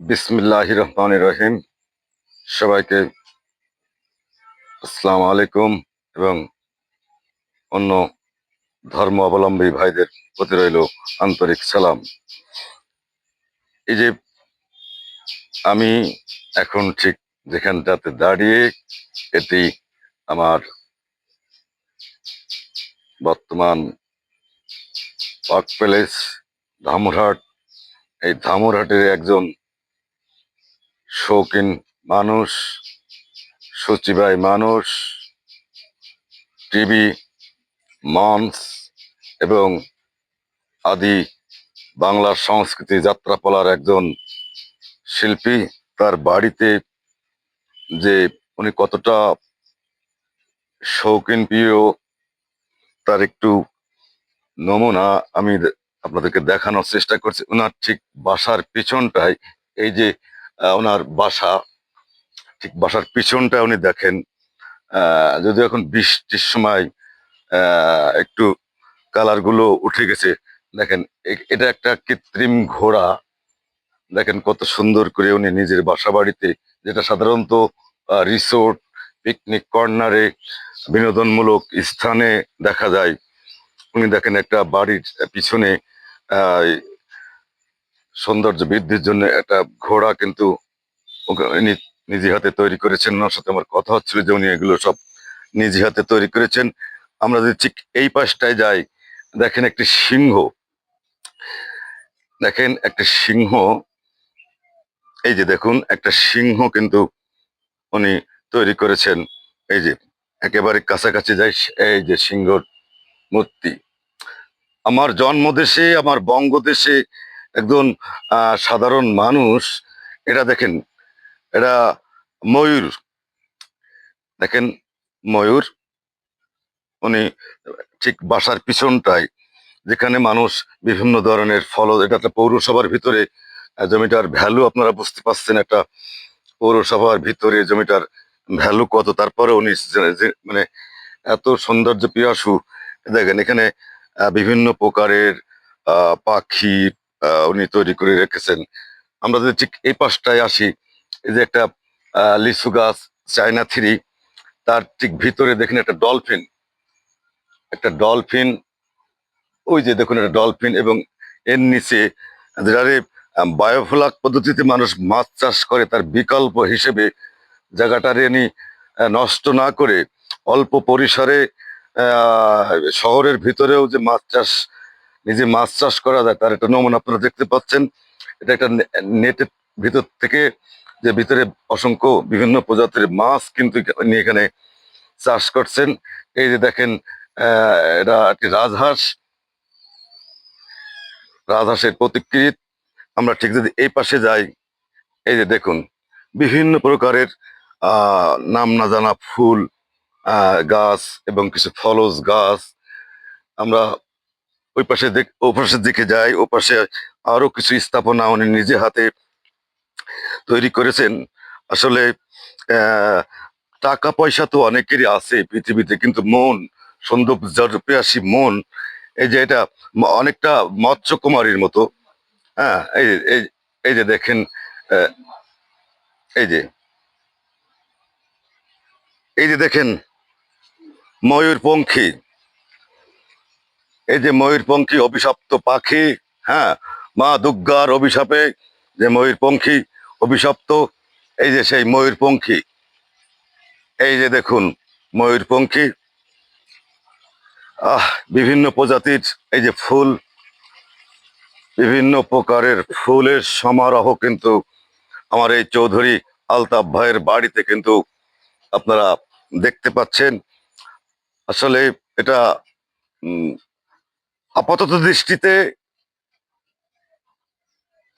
বিসমিল্লাহির রহমানির রহিম। সবাইকে আসসালামু আলাইকুম এবং অন্য ধর্ম অবলম্বী ভাইদের প্রতি রইল আন্তরিক সালাম। এই যে আমি এখন ঠিক যেখানটাতে দাঁড়িয়ে, এটি আমার বর্তমান ওয়ার্ক প্লেস ধামুরহাট। এই ধামুরহাটের একজন শৌখিন মানুষ, সচিবাই মানুষ, টিভি, মঞ্চ এবং আদি বাংলার সংস্কৃতি যাত্রাপালার একজন শিল্পী। তার বাড়িতে যে উনি কতটা শৌখিন প্রিয় তার একটু নমুনা আমি আপনাদেরকে দেখানোর চেষ্টা করছি। ওনার ঠিক বাসার পিছনটায়, এই যে ওনার বাসা, ঠিক বাসার পিছনটায় উনি দেখেন, যদিও এখন বৃষ্টির সময় একটু কালার গুলো উঠে গেছে। দেখেন, এটা একটা কৃত্রিম ঘোড়া। দেখেন কত সুন্দর করে উনি নিজের বাসা বাড়িতে, যেটা সাধারণত রিসোর্ট, পিকনিক কর্নারে, বিনোদনমূলক স্থানে দেখা যায়, উনি দেখেন একটা বাড়ির পিছনে আহ সৌন্দর্য বৃদ্ধির জন্য একটা ঘোড়া কিন্তু উনি নিজে হাতে তৈরি করেছেন। ওনার সাথে আমার কথা হচ্ছিল যে উনি এগুলো সব নিজে হাতে তৈরি করেছেন। আমরা যদি ঠিক এই পাশটায় যাই, দেখেন একটি সিংহ, দেখেন একটা সিংহ, এই যে দেখুন একটা সিংহ কিন্তু উনি তৈরি করেছেন। এই যে একেবারে কাছাকাছি যাই, এই যে সিংহর মূর্তি। আমার জন্মদেশে, আমার বঙ্গদেশে একজন সাধারণ মানুষ, এটা দেখেন, এটা ময়ূর, দেখেন ময়ূর। উনি ঠিক বাসার পিছনটায়, যেখানে মানুষ বিভিন্ন ধরনের ফল, এটা একটা পৌরসভার ভিতরে, জমিটার ভ্যালু আপনারা বুঝতে পারছেন। একটা পৌরসভার ভিতরে জমিটার ভ্যালু কত, তারপরে উনি মানে এত সৌন্দর্য পিয়াসু। দেখেন এখানে বিভিন্ন প্রকারের পাখি উনি তৈরি করে রেখেছেন। আমরা যদি ঠিক এই পাশটায় আসি, এই যে একটা লিচু গাছ, চায়না থ্রি, তার ঠিক ভিতরে দেখেন একটা ডলফিন, একটা ডলফিন, ওই যে দেখুন একটা ডলফিন। এবং এর নিচে যারা বায়োফ্লাক পদ্ধতিতে মানুষ মাছ চাষ করে, তার বিকল্প হিসেবে জায়গাটারে উনি নষ্ট না করে অল্প পরিসরে আহ, শহরের ভিতরেও যে মাছ চাষ, নিজে মাছ চাষ করা যায়, তার একটা নমুনা আপনারা দেখতে পাচ্ছেন। এটা একটা নেটের ভিতর থেকে, যে ভিতরে অসংখ্য বিভিন্ন প্রজাতির মাছ কিন্তু উনি এখানে চাষ করছেন। এই যে দেখেন, এটা একটি রাজহাঁস, রাজহাঁসের প্রতিকৃত। আমরা ঠিক যদি এই পাশে যাই, এই যে দেখুন বিভিন্ন প্রকারের নাম না জানা ফুল গাছ এবং কিছু ফলজ গাছ। আমরা ওই পাশের দিকে যাই, ও পাশে আরো কিছু স্থাপনা উনি নিজে হাতে তৈরি করেছেন। আসলে আহ টাকা পয়সা তো অনেকেরই আছে পৃথিবীতে, কিন্তু মন, সৌন্দর্য পেয়াসী মন, এই যে এটা অনেকটা মৎস্যকুমারীর মতো। হ্যাঁ, এই এই যে দেখেন, আহ, এই যে এই যে দেখেন ময়ূরপঙ্খী, এই যে ময়ূরপঙ্খী অভিশপ্ত পাখি। হ্যাঁ, মা দুর্গার অভিশাপে যে ময়ূরপঙ্খী অভিশপ্ত, এই যে সেই ময়ূরপঙ্খী। এই যে দেখুন ময়ূরপঙ্খী, আহ বিভিন্ন প্রজাতির এই যে ফুল, বিভিন্ন প্রকারের ফুলের সমারোহ কিন্তু আমার এই চৌধুরী আলতাফ ভাইয়ের বাড়িতে কিন্তু আপনারা দেখতে পাচ্ছেন। আসলে এটা উম, আপাতত দৃষ্টিতে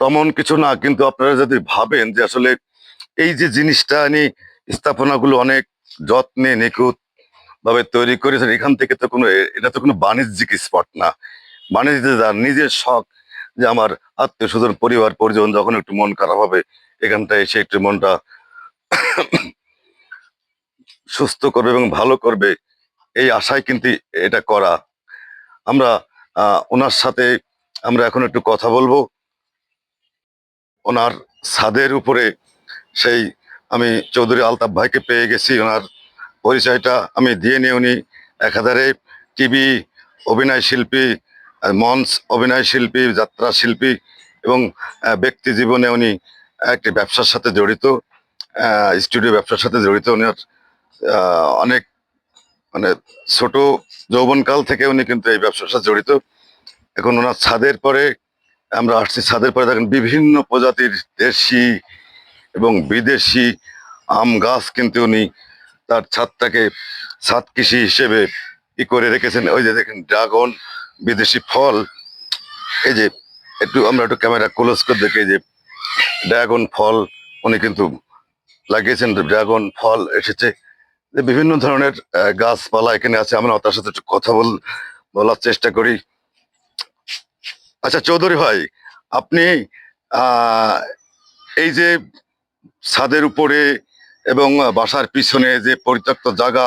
তেমন কিছু না, কিন্তু আপনারা যদি ভাবেন যে আসলে এই যে জিনিসটা নিয়ে স্থাপনাগুলো অনেক যত্নে নিখুঁত ভাবে তৈরি করেছেন, এখান থেকে তো কোনো, এটা তো কোনো বাণিজ্যিক স্পট না। বাণিজ্য যার নিজের শখ, যে আমার আত্মীয় স্বজন পরিবার পরিজন যখন একটু মন খারাপ হবে, এখানটায় এসে একটু মনটা সুস্থ করবে এবং ভালো করবে, এই আশায় কিন্তু এটা করা। আমরা ওনার সাথে আমরা এখন একটু কথা বলবো। ওনার ছাদের উপরে সেই আমি চৌধুরী আলতাফ ভাইকে পেয়ে গেছি। ওনার পরিচয়টা আমি দিয়ে নিই। উনি একাধারে টিভি অভিনয় শিল্পী, মঞ্চ অভিনয় শিল্পী, যাত্রা শিল্পী এবং ব্যক্তি জীবনে উনি একটি ব্যবসার সাথে জড়িত, স্টুডিও ব্যবসার সাথে জড়িত। উনি অনেক মানে ছোট যৌবনকাল থেকে উনি কিন্তু এই ব্যবসার সাথে জড়িত। এখন ওনার ছাদের পরে আমরা আসছি, ছাদের পরে দেখেন বিভিন্ন প্রজাতির দেশি এবং বিদেশি আম গাছ কিন্তু উনি তার ছাদটাকে ছাদ কৃষি হিসেবে করে রেখেছেন। ওই যে দেখেন ড্রাগন, বিদেশি ফল। এই যে আমরা একটু ক্যামেরা ক্লোজ করে দেখি, এই যে ড্রাগন ফল উনি কিন্তু লাগিয়েছেন। ড্রাগন ফল এসেছে, যে বিভিন্ন ধরনের গাছপালা এখানে আছে। আমরা তার সাথে একটু কথা বলার চেষ্টা করি। আচ্ছা চৌধুরী ভাই, আপনি এই যে ছাদের উপরে এবং বাসার পিছনে যে পরিত্যক্ত জায়গা,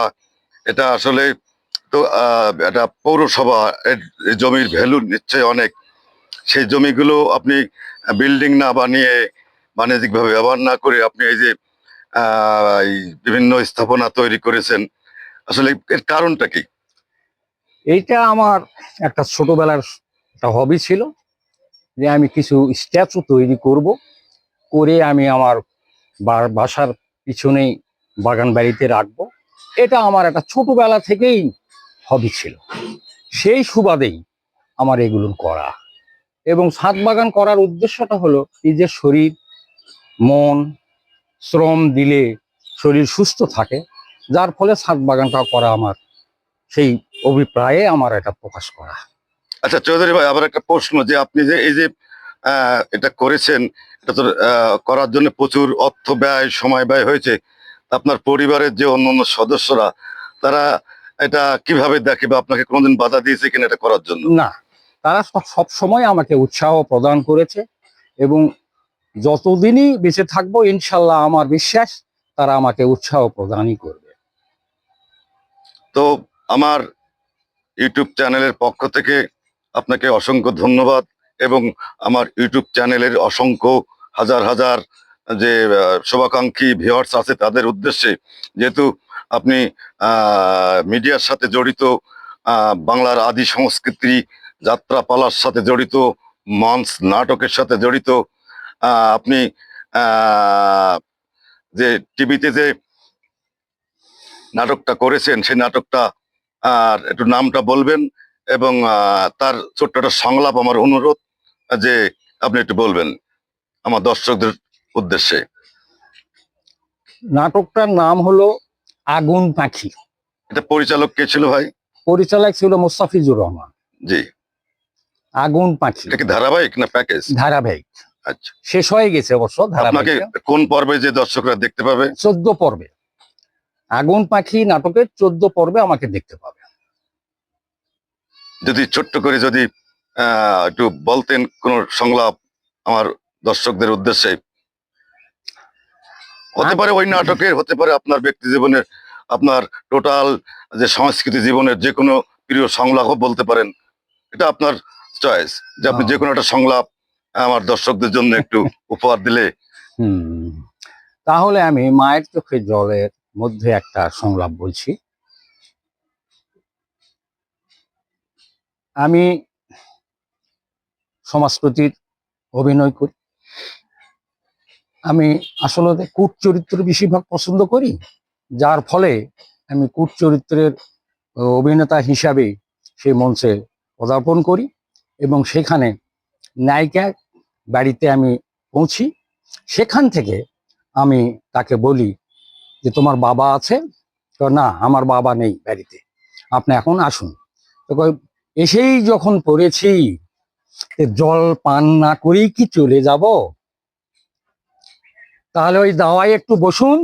এটা আসলে তো এটা পৌরসভা, জমির ভ্যালু নিশ্চয়ই অনেক। সেই জমিগুলো আপনি বিল্ডিং না বানিয়ে, বাণিজ্যিকভাবে ব্যবহার না করে আপনি এই যে এই বিভিন্ন স্থাপনা তৈরি করেছেন, আসলে এর কারণটা কি? এইটা আমার একটা ছোটবেলার একটা হবি ছিল, যে আমি কিছু স্ট্যাচু তৈরি করব, করে আমি আমার বাসার পিছনেই বাগান বাড়িতে রাখবো। এটা আমার একটা ছোটবেলা থেকেই হবি ছিল। সেই সুবাদেই আমার এগুলো করা। এবং ছাদ বাগান করার উদ্দেশ্যটা হলো নিজের শরীর মন শ্রম দিলে শরীর সুস্থ থাকে, যার ফলে ছাদ বাগানটা করা আমার সেই অভিপ্রায়ে আমার এটা প্রকাশ করা। আচ্ছা চৌধুরী ভাই, আবার একটা প্রশ্ন, যে আপনি যে এই যে এটা করেছেন, এটা তো করার জন্য প্রচুর অর্থ ব্যয়, সময় ব্যয় হয়েছে। আপনার পরিবারের যে অন্যান্য সদস্যরা, তারা এটা কিভাবে দেখে, বা আপনাকে কোনোদিন বাধা দিয়েছে কিনা এটা করার জন্য? না, তারা সব সময় আমাকে উৎসাহ প্রদান করেছে, এবং যতদিনই বেঁচে থাকবো ইনশাল্লাহ আমার বিশ্বাস তারা আমাকে উৎসাহ প্রদানই করবে। তো আমার ইউটিউব চ্যানেলের পক্ষ থেকে আপনাকে অসংখ্য ধন্যবাদ, এবং আমার ইউটিউব চ্যানেলের অসংখ্য হাজার হাজার যে শুভাকাঙ্ক্ষী ভিউয়ার্স আছে তাদের উদ্দেশ্যে, যেহেতু আপনি মিডিয়ার সাথে জড়িত, বাংলার আদি সংস্কৃতি যাত্রাপালার সাথে জড়িত, মঞ্চ নাটকের সাথে জড়িত, আপনি যে টিভিতে যে নাটকটা করেছেন, সেই নাটকটা আর একটু নামটা বলবেন, এবং তার ছোট্ট একটা সংলাপ আমার অনুরোধ, যে আপনি একটু বলবেন আমার দর্শকদের উদ্দেশ্যে। নাটকটার নাম হলো আগুন পাখি। এটা পরিচালক কে ছিল ভাই? পরিচালক ছিল মোস্তাফিজুর রহমান। জি। আগুন পাখি এটা কি ধারাবাহিক না প্যাকেজ? ধারাবাহিক। আচ্ছা, শেষ হয়ে গেছে অবশ্য আপনাকে ধারাবাহিক। কোন পর্বে যে দর্শকরা দেখতে পাবে? 14 পর্বে। আগুন পাখি নাটকের 14 পর্বে আমাকে দেখতে পাবে। যদি ছোট্ট করে যদি একটু বলতেন কোন সংলাপ আমার দর্শকদের উদ্দেশ্যে। হতে পারে ওই নাটকের, হতে পারে আপনার ব্যক্তি জীবনের, আপনার টোটাল যে সংস্কৃতি জীবনের যে কোনো প্রিয় সংলাপও বলতে পারেন। এটা আপনার চয়েস, যে আপনি যে কোনো একটা সংলাপ আমার দর্শকদের জন্য একটু উপহার দিলে। তাহলে আমি মায়ের চোখে জলের মধ্যে একটা সংলাপ বলছি। আমি সমাজপ্রতির অভিনয় করি। আমি আসলে কূট চরিত্র বেশিরভাগ পছন্দ করি, যার ফলে আমি কূট চরিত্রের অভিনেতা হিসাবে সেই মঞ্চে পদার্পণ করি, এবং সেখানে নায়িকা বাড়িতে আমি পৌঁছি। সেখান থেকে আমি তাকে বলি যে তোমার বাবা আছে? না, আমার বাবা নেই বাড়িতে, আপনি এখন আসুন। তো এসেই যখন পড়েছি, জল পান না করেই কি চলে যাব? তাহলে ওই দাওয়ায় একটু বসুন,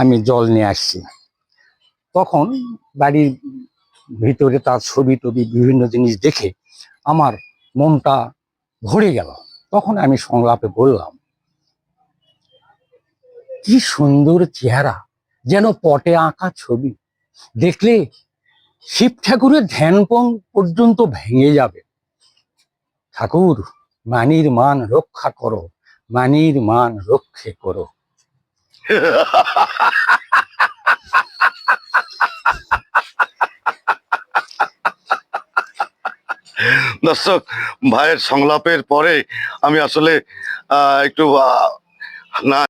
আমি জল নিয়ে আসছি। তখন বাড়ির ভিতরে তার ছবি টবি বিভিন্ন জিনিস দেখে আমার মনটা ভরে গেল। তখন আমি সংলাপে বললাম, কি সুন্দর চেহারা, যেন পটে আঁকা ছবি, দেখলে শিব ঠাকুরের ধ্যান পর্যন্ত ভেঙে যাবে। ঠাকুর, মানির মান রক্ষা করো, মানির মান রক্ষে করো। দর্শক, ভাইয়ের সংলাপের পরে আমি আসলে একটু না